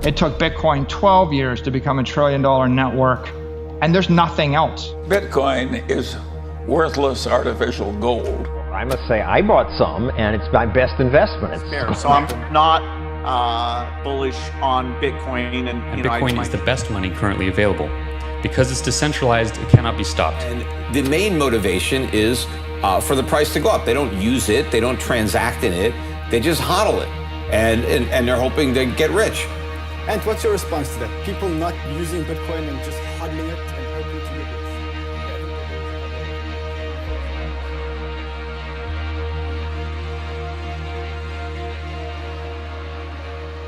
It took Bitcoin 12 years to become $1 trillion network, and there's nothing else. Bitcoin is worthless artificial gold. I must say I bought some, and it's my best investment. So I'm not bullish on Bitcoin, and Bitcoin is the best money currently available. Because it's decentralized, it cannot be stopped. And the main motivation is for the price to go up. They don't use it, they don't transact in it, they just hodl it, and they're hoping to get rich. And what's your response to that? People not using Bitcoin and just hodling it and hoping to get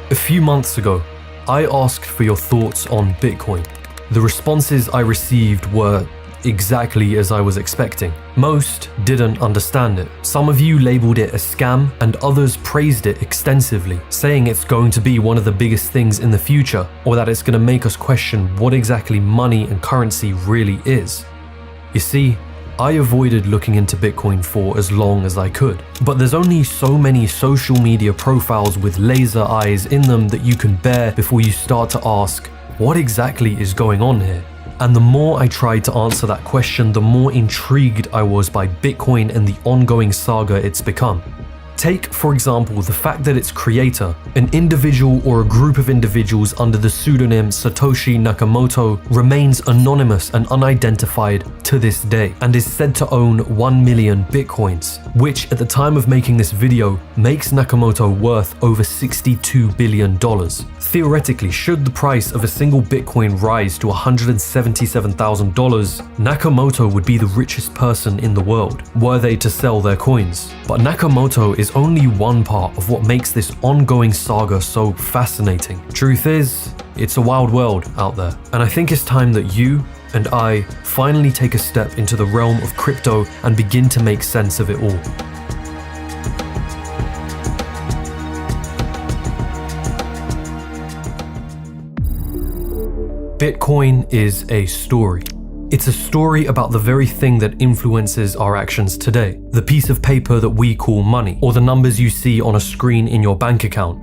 rich? A few months ago, I asked for your thoughts on Bitcoin. The responses I received were exactly as I was expecting. Most didn't understand it. Some of you labeled it a scam, and others praised it extensively, saying it's going to be one of the biggest things in the future, or that it's going to make us question what exactly money and currency really is. You see, I avoided looking into Bitcoin for as long as I could, but there's only so many social media profiles with laser eyes in them that you can bear before you start to ask, what exactly is going on here? And the more I tried to answer that question, the more intrigued I was by Bitcoin and the ongoing saga it's become. Take, for example, the fact that its creator, an individual or a group of individuals under the pseudonym Satoshi Nakamoto, remains anonymous and unidentified to this day, and is said to own 1 million Bitcoins, which at the time of making this video makes Nakamoto worth over $62 billion. Theoretically, should the price of a single Bitcoin rise to $177,000, Nakamoto would be the richest person in the world, were they to sell their coins. But Nakamoto is only one part of what makes this ongoing saga so fascinating. Truth is, it's a wild world out there, and I think it's time that you and I finally take a step into the realm of crypto and begin to make sense of it all. Bitcoin is a story. It's a story about the very thing that influences our actions today, the piece of paper that we call money, or the numbers you see on a screen in your bank account.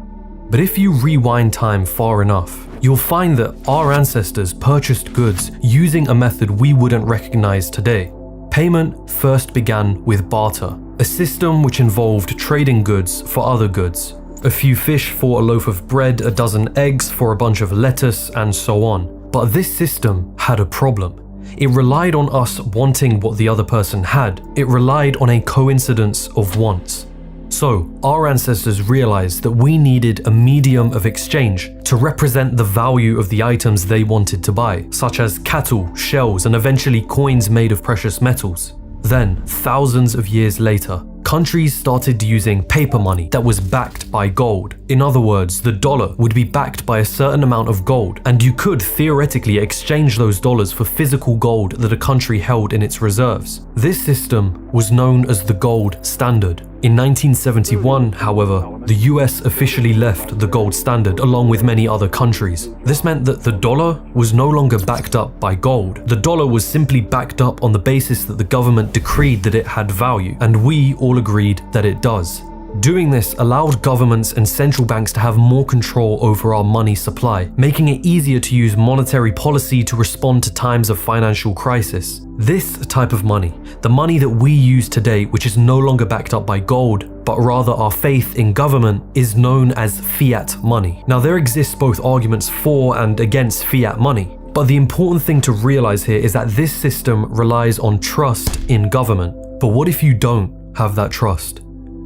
But if you rewind time far enough, you'll find that our ancestors purchased goods using a method we wouldn't recognize today. Payment first began with barter, a system which involved trading goods for other goods. A few fish for a loaf of bread, a dozen eggs for a bunch of lettuce, and so on. But this system had a problem. It relied on us wanting what the other person had. It relied on a coincidence of wants. So, our ancestors realized that we needed a medium of exchange to represent the value of the items they wanted to buy, such as cattle, shells, and eventually coins made of precious metals. Then, thousands of years later, countries started using paper money that was backed by gold. In other words, the dollar would be backed by a certain amount of gold, and you could theoretically exchange those dollars for physical gold that a country held in its reserves. This system was known as the gold standard. In 1971, however, the US officially left the gold standard along with many other countries. This meant that the dollar was no longer backed up by gold. The dollar was simply backed up on the basis that the government decreed that it had value, and we all agreed that it does. Doing this allowed governments and central banks to have more control over our money supply, making it easier to use monetary policy to respond to times of financial crisis. This type of money, the money that we use today, which is no longer backed up by gold, but rather our faith in government, is known as fiat money. Now, there exists both arguments for and against fiat money, but the important thing to realize here is that this system relies on trust in government. But what if you don't have that trust?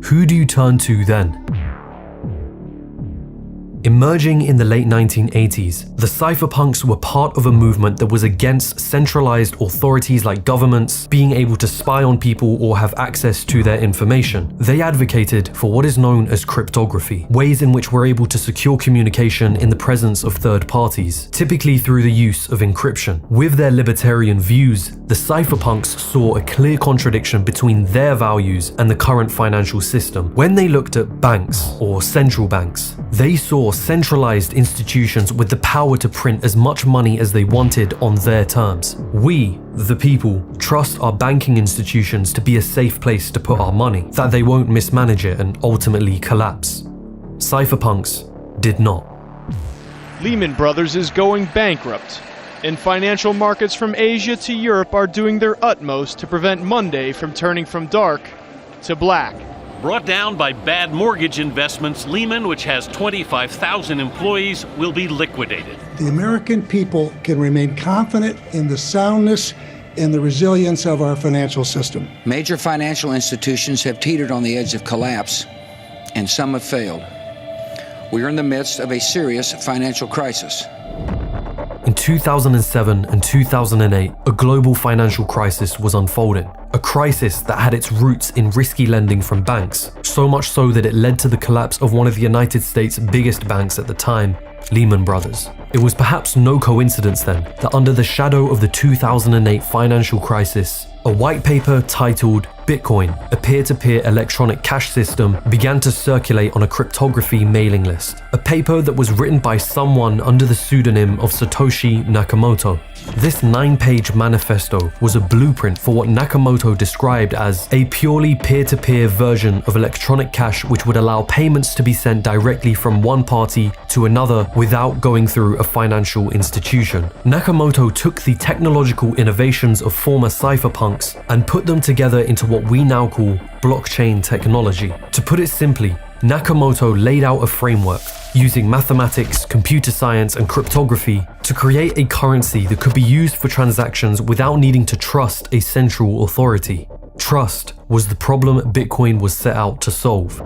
Who do you turn to then? Emerging in the late 1980s, the cypherpunks were part of a movement that was against centralized authorities like governments being able to spy on people or have access to their information. They advocated for what is known as cryptography, ways in which we're able to secure communication in the presence of third parties, typically through the use of encryption. With their libertarian views, the cypherpunks saw a clear contradiction between their values and the current financial system. When they looked at banks or central banks, they saw centralized institutions with the power to print as much money as they wanted on their terms. We, the people, trust our banking institutions to be a safe place to put our money, that they won't mismanage it and ultimately collapse. Cypherpunks did not. Lehman Brothers is going bankrupt, and financial markets from Asia to Europe are doing their utmost to prevent Monday from turning from dark to black. Brought down by bad mortgage investments, Lehman, which has 25,000 employees, will be liquidated. The American people can remain confident in the soundness and the resilience of our financial system. Major financial institutions have teetered on the edge of collapse, and some have failed. We are in the midst of a serious financial crisis. In 2007 and 2008, a global financial crisis was unfolding. A crisis that had its roots in risky lending from banks, so much so that it led to the collapse of one of the United States' biggest banks at the time, Lehman Brothers. It was perhaps no coincidence then that under the shadow of the 2008 financial crisis, a white paper titled Bitcoin, a peer-to-peer electronic cash system, began to circulate on a cryptography mailing list. A paper that was written by someone under the pseudonym of Satoshi Nakamoto. This 9-page manifesto was a blueprint for what Nakamoto described as a purely peer-to-peer version of electronic cash which would allow payments to be sent directly from one party to another without going through a financial institution. Nakamoto took the technological innovations of former cypherpunks and put them together into what we now call blockchain technology. To put it simply, Nakamoto laid out a framework using mathematics, computer science, and cryptography to create a currency that could be used for transactions without needing to trust a central authority. Trust was the problem Bitcoin was set out to solve.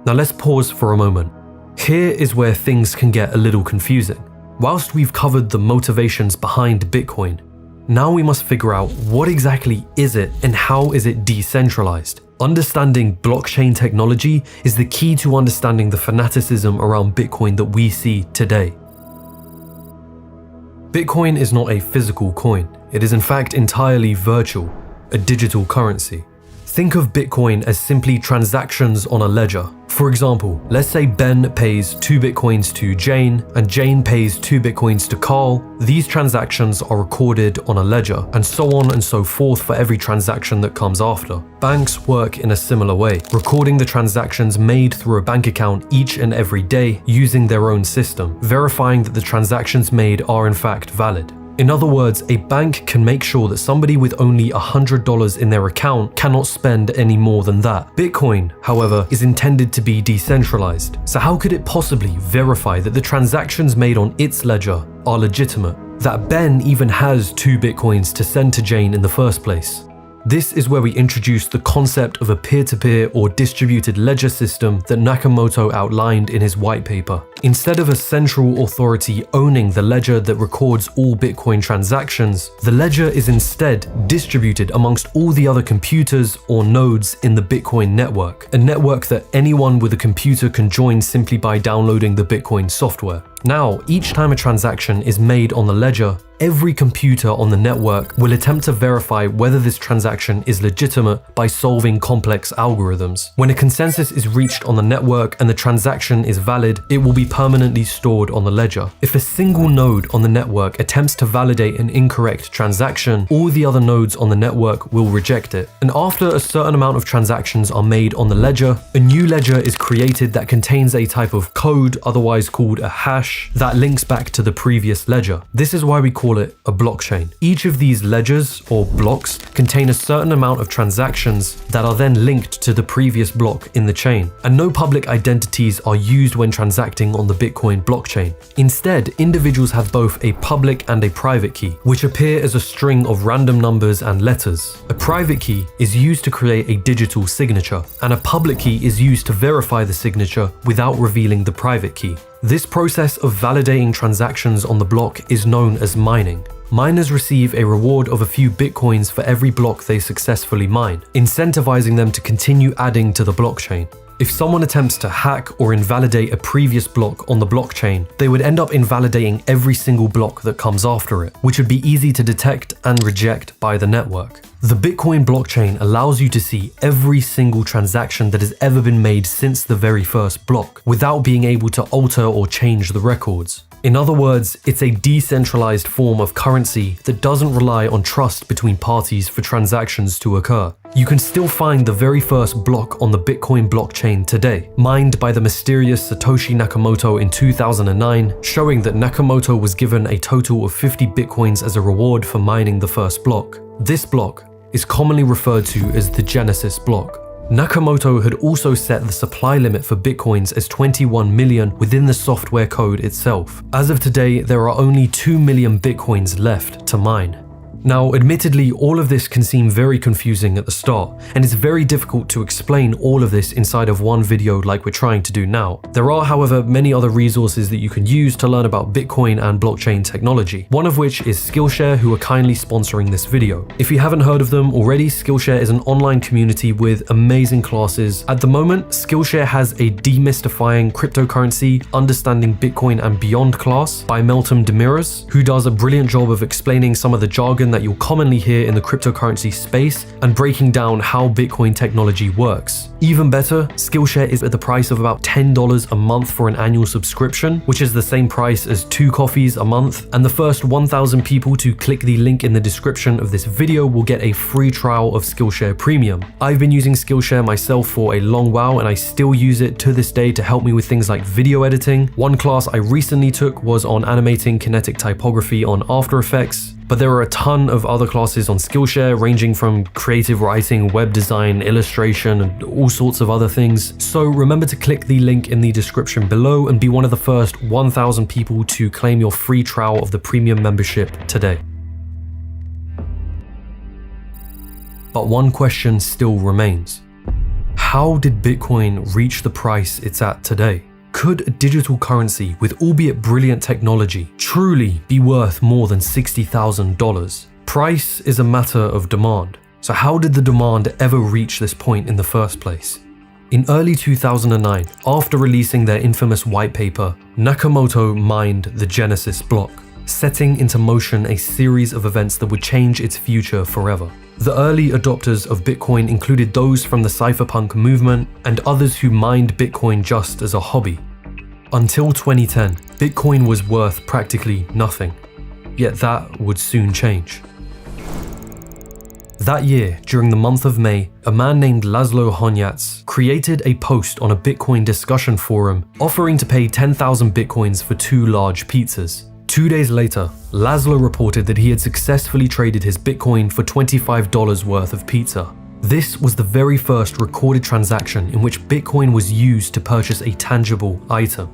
Now let's pause for a moment. Here is where things can get a little confusing. Whilst we've covered the motivations behind Bitcoin, now we must figure out what exactly is it and how is it decentralized. Understanding blockchain technology is the key to understanding the fanaticism around Bitcoin that we see today. Bitcoin is not a physical coin. It is in fact entirely virtual, a digital currency. Think of Bitcoin as simply transactions on a ledger. For example, let's say Ben pays 2 Bitcoins to Jane and Jane pays 2 Bitcoins to Carl. These transactions are recorded on a ledger, and so on and so forth for every transaction that comes after. Banks work in a similar way, recording the transactions made through a bank account each and every day using their own system, verifying that the transactions made are in fact valid. In other words, a bank can make sure that somebody with only $100 in their account cannot spend any more than that. Bitcoin, however, is intended to be decentralized. So how could it possibly verify that the transactions made on its ledger are legitimate? That Ben even has 2 Bitcoins to send to Jane in the first place? This is where we introduce the concept of a peer-to-peer or distributed ledger system that Nakamoto outlined in his white paper. Instead of a central authority owning the ledger that records all Bitcoin transactions, the ledger is instead distributed amongst all the other computers or nodes in the Bitcoin network, a network that anyone with a computer can join simply by downloading the Bitcoin software. Now, each time a transaction is made on the ledger, every computer on the network will attempt to verify whether this transaction is legitimate by solving complex algorithms. When a consensus is reached on the network and the transaction is valid, it will be permanently stored on the ledger. If a single node on the network attempts to validate an incorrect transaction, all the other nodes on the network will reject it. And after a certain amount of transactions are made on the ledger, a new ledger is created that contains a type of code, otherwise called a hash, that links back to the previous ledger. This is why we call it a blockchain. Each of these ledgers, or blocks, contain a certain amount of transactions that are then linked to the previous block in the chain, and no public identities are used when transacting on the Bitcoin blockchain. Instead, individuals have both a public and a private key, which appear as a string of random numbers and letters. A private key is used to create a digital signature, and a public key is used to verify the signature without revealing the private key. This process of validating transactions on the block is known as mining. Miners receive a reward of a few Bitcoins for every block they successfully mine, incentivizing them to continue adding to the blockchain. If someone attempts to hack or invalidate a previous block on the blockchain, they would end up invalidating every single block that comes after it, which would be easy to detect and reject by the network. The Bitcoin blockchain allows you to see every single transaction that has ever been made since the very first block, without being able to alter or change the records. In other words, it's a decentralized form of currency that doesn't rely on trust between parties for transactions to occur. You can still find the very first block on the Bitcoin blockchain today, mined by the mysterious Satoshi Nakamoto in 2009, showing that Nakamoto was given a total of 50 Bitcoins as a reward for mining the first block. This block is commonly referred to as the Genesis block. Nakamoto had also set the supply limit for Bitcoins as 21 million within the software code itself. As of today, there are only 2 million Bitcoins left to mine. Now, admittedly, all of this can seem very confusing at the start, and it's very difficult to explain all of this inside of one video like we're trying to do now. There are, however, many other resources that you can use to learn about Bitcoin and blockchain technology, one of which is Skillshare, who are kindly sponsoring this video. If you haven't heard of them already, Skillshare is an online community with amazing classes. At the moment, Skillshare has a Demystifying Cryptocurrency, Understanding Bitcoin and Beyond class by Meltem Demirors, who does a brilliant job of explaining some of the jargon that you'll commonly hear in the cryptocurrency space and breaking down how Bitcoin technology works. Even better, Skillshare is at the price of about $10 a month for an annual subscription, which is the same price as 2 coffees a month, and the first 1,000 people to click the link in the description of this video will get a free trial of Skillshare Premium. I've been using Skillshare myself for a long while, and I still use it to this day to help me with things like video editing. One class I recently took was on animating kinetic typography on After Effects, but there are a ton of other classes on Skillshare ranging from creative writing, web design, illustration, and all sorts of other things. So remember to click the link in the description below and be one of the first 1,000 people to claim your free trial of the premium membership today. But one question still remains. How did Bitcoin reach the price it's at today? Could a digital currency with albeit brilliant technology truly be worth more than $60,000? Price is a matter of demand. So how did the demand ever reach this point in the first place? In early 2009, after releasing their infamous white paper, Nakamoto mined the Genesis block, setting into motion a series of events that would change its future forever. The early adopters of Bitcoin included those from the cypherpunk movement and others who mined Bitcoin just as a hobby. Until 2010, Bitcoin was worth practically nothing. Yet that would soon change. That year, during the month of May, a man named Laszlo Honyats created a post on a Bitcoin discussion forum offering to pay 10,000 Bitcoins for 2 large pizzas. 2 days later, Laszlo reported that he had successfully traded his Bitcoin for $25 worth of pizza. This was the very first recorded transaction in which Bitcoin was used to purchase a tangible item.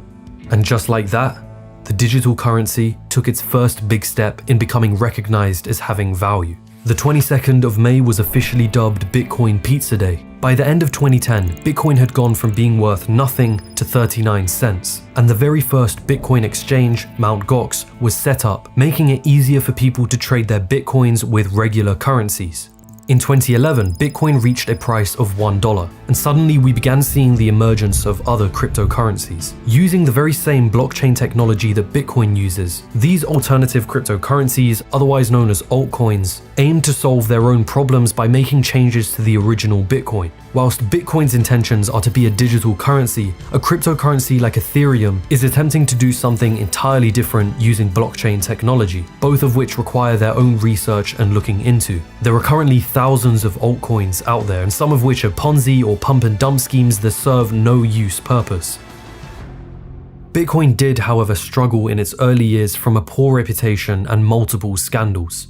And just like that, the digital currency took its first big step in becoming recognized as having value. The 22nd of May was officially dubbed Bitcoin Pizza Day. By the end of 2010, Bitcoin had gone from being worth nothing to 39 cents, and the very first Bitcoin exchange, Mt. Gox, was set up, making it easier for people to trade their Bitcoins with regular currencies. In 2011, Bitcoin reached a price of $1, and suddenly we began seeing the emergence of other cryptocurrencies. Using the very same blockchain technology that Bitcoin uses, these alternative cryptocurrencies, otherwise known as altcoins, aim to solve their own problems by making changes to the original Bitcoin. Whilst Bitcoin's intentions are to be a digital currency, a cryptocurrency like Ethereum is attempting to do something entirely different using blockchain technology, both of which require their own research and looking into. There are currently thousands of altcoins out there, and some of which are Ponzi or pump and dump schemes that serve no use purpose. Bitcoin did, however, struggle in its early years from a poor reputation and multiple scandals.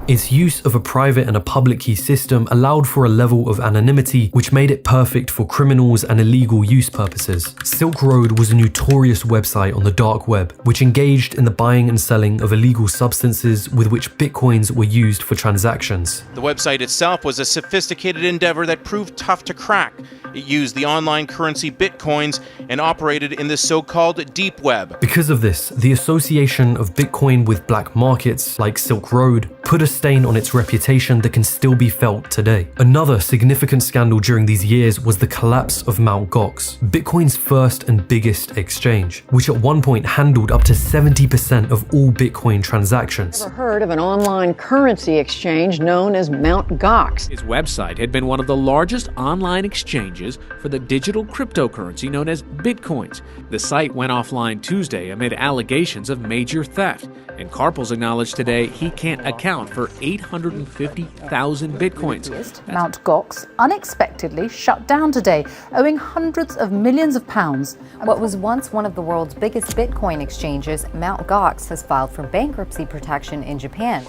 Its use of a private and a public key system allowed for a level of anonymity which made it perfect for criminals and illegal use purposes. Silk Road was a notorious website on the dark web which engaged in the buying and selling of illegal substances with which Bitcoins were used for transactions. The website itself was a sophisticated endeavor that proved tough to crack. It used the online currency Bitcoins and operated in the so-called deep web. Because of this, the association of Bitcoin with black markets like Silk Road put a stain on its reputation that can still be felt today. Another significant scandal during these years was the collapse of Mt. Gox, Bitcoin's first and biggest exchange, which at one point handled up to 70% of all Bitcoin transactions. Ever heard of an online currency exchange known as Mt. Gox? Its website had been one of the largest online exchanges for the digital cryptocurrency known as Bitcoins. The site went offline Tuesday amid allegations of major theft, and Karpels acknowledged today he can't account for over 850,000 bitcoins. Mt. Gox unexpectedly shut down today, owing hundreds of millions of pounds. What was once one of the world's biggest Bitcoin exchanges, Mt. Gox, has filed for bankruptcy protection in Japan.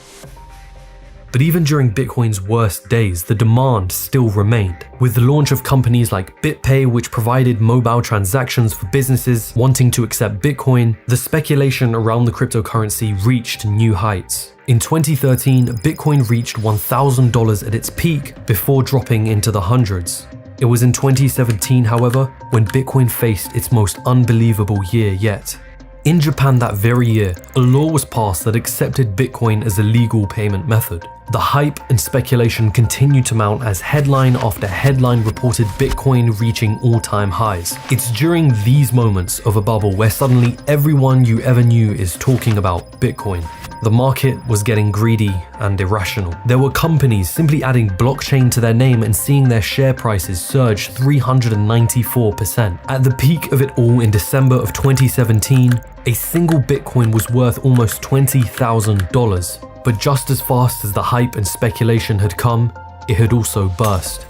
But even during Bitcoin's worst days, the demand still remained. With the launch of companies like BitPay, which provided mobile transactions for businesses wanting to accept Bitcoin, the speculation around the cryptocurrency reached new heights. In 2013, Bitcoin reached $1,000 at its peak before dropping into the hundreds. It was in 2017, however, when Bitcoin faced its most unbelievable year yet. In Japan that very year, a law was passed that accepted Bitcoin as a legal payment method. The hype and speculation continued to mount as headline after headline reported Bitcoin reaching all-time highs. It's during these moments of a bubble where suddenly everyone you ever knew is talking about Bitcoin. The market was getting greedy and irrational. There were companies simply adding blockchain to their name and seeing their share prices surge 394%. At the peak of it all in December of 2017, a single Bitcoin was worth almost $20,000. But just as fast as the hype and speculation had come, it had also burst.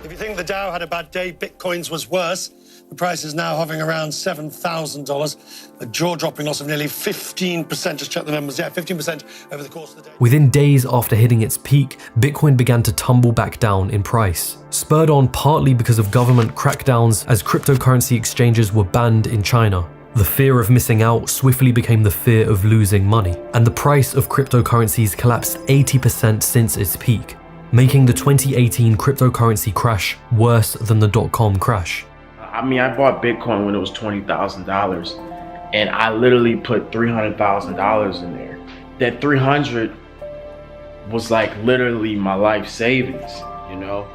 If you think the Dow had a bad day, Bitcoin's was worse. The price is now hovering around $7,000, a jaw-dropping loss of nearly 15%. Just check the numbers. Yeah, 15% over the course of the day. Within days after hitting its peak, Bitcoin began to tumble back down in price, spurred on partly because of government crackdowns as cryptocurrency exchanges were banned in China. The fear of missing out swiftly became the fear of losing money, and the price of cryptocurrencies collapsed 80% since its peak, making the 2018 cryptocurrency crash worse than the dot-com crash. I mean, I bought Bitcoin when it was $20,000, and I literally put $300,000 in there. That 300 was like literally my life savings, you know?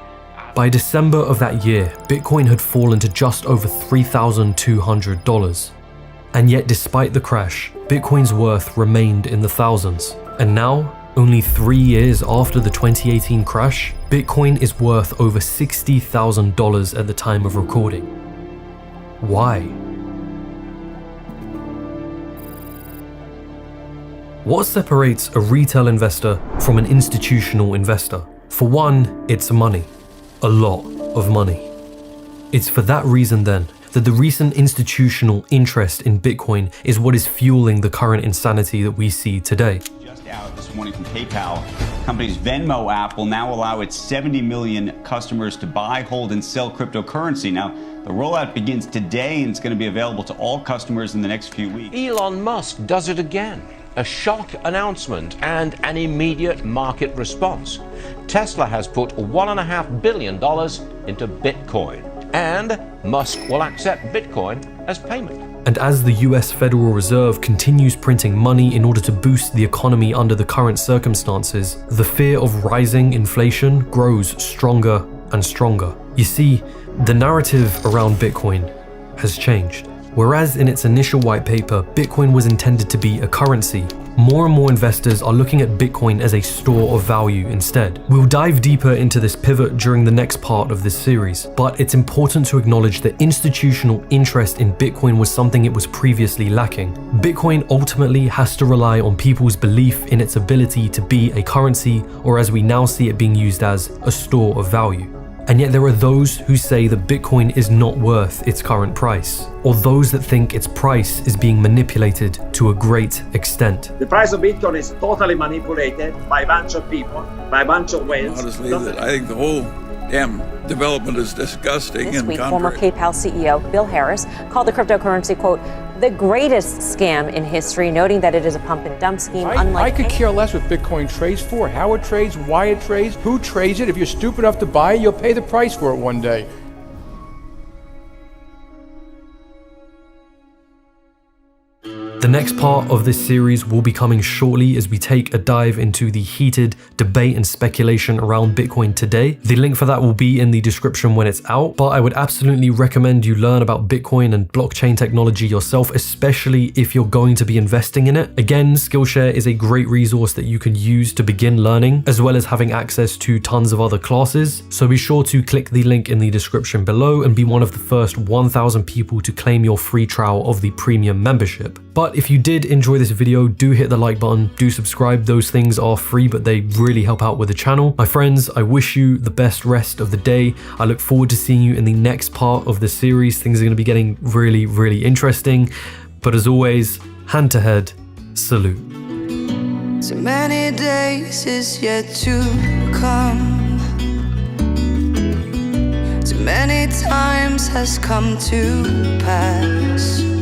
By December of that year, Bitcoin had fallen to just over $3,200. And yet, despite the crash, Bitcoin's worth remained in the thousands. And now, only 3 years after the 2018 crash, Bitcoin is worth over $60,000 at the time of recording. Why? What separates a retail investor from an institutional investor? For one, it's money. A lot of money. It's for that reason then that the recent institutional interest in Bitcoin is what is fueling the current insanity that we see today. Just out this morning from PayPal, company's Venmo app will now allow its 70 million customers to buy, hold, and sell cryptocurrency. Now, the rollout begins today and it's going to be available to all customers in the next few weeks. Elon Musk does it again. A shock announcement and an immediate market response. Tesla has put $1.5 billion into Bitcoin, and Musk will accept Bitcoin as payment. And as the US Federal Reserve continues printing money in order to boost the economy under the current circumstances, the fear of rising inflation grows stronger and stronger. You see, the narrative around Bitcoin has changed. Whereas in its initial white paper, Bitcoin was intended to be a currency, more and more investors are looking at Bitcoin as a store of value instead. We'll dive deeper into this pivot during the next part of this series, but it's important to acknowledge that institutional interest in Bitcoin was something it was previously lacking. Bitcoin ultimately has to rely on people's belief in its ability to be a currency, or as we now see it being used as, a store of value. And yet there are those who say that Bitcoin is not worth its current price, or those that think its price is being manipulated to a great extent. The price of Bitcoin is totally manipulated by a bunch of people, by a bunch of whales. Honestly, I think the whole damn development is disgusting. This week, former PayPal CEO Bill Harris called the cryptocurrency, quote, the greatest scam in history, noting that it is a pump and dump scheme. I could care less what Bitcoin trades for, how it trades, why it trades, who trades it. If you're stupid enough to buy it, you'll pay the price for it one day. The next part of this series will be coming shortly as we take a dive into the heated debate and speculation around Bitcoin today. The link for that will be in the description when it's out, but I would absolutely recommend you learn about Bitcoin and blockchain technology yourself, especially if you're going to be investing in it. Again, Skillshare is a great resource that you can use to begin learning, as well as having access to tons of other classes. So be sure to click the link in the description below and be one of the first 1,000 people to claim your free trial of the premium membership. But But if you did enjoy this video, do hit the like button, do subscribe. Those things are free, but they really help out with the channel. My friends, I wish you the best rest of the day. I look forward to seeing you in the next part of the series. Things are going to be getting really, really interesting. But as always, hand to head, salute. So many days is yet to come. Too many times has come to pass.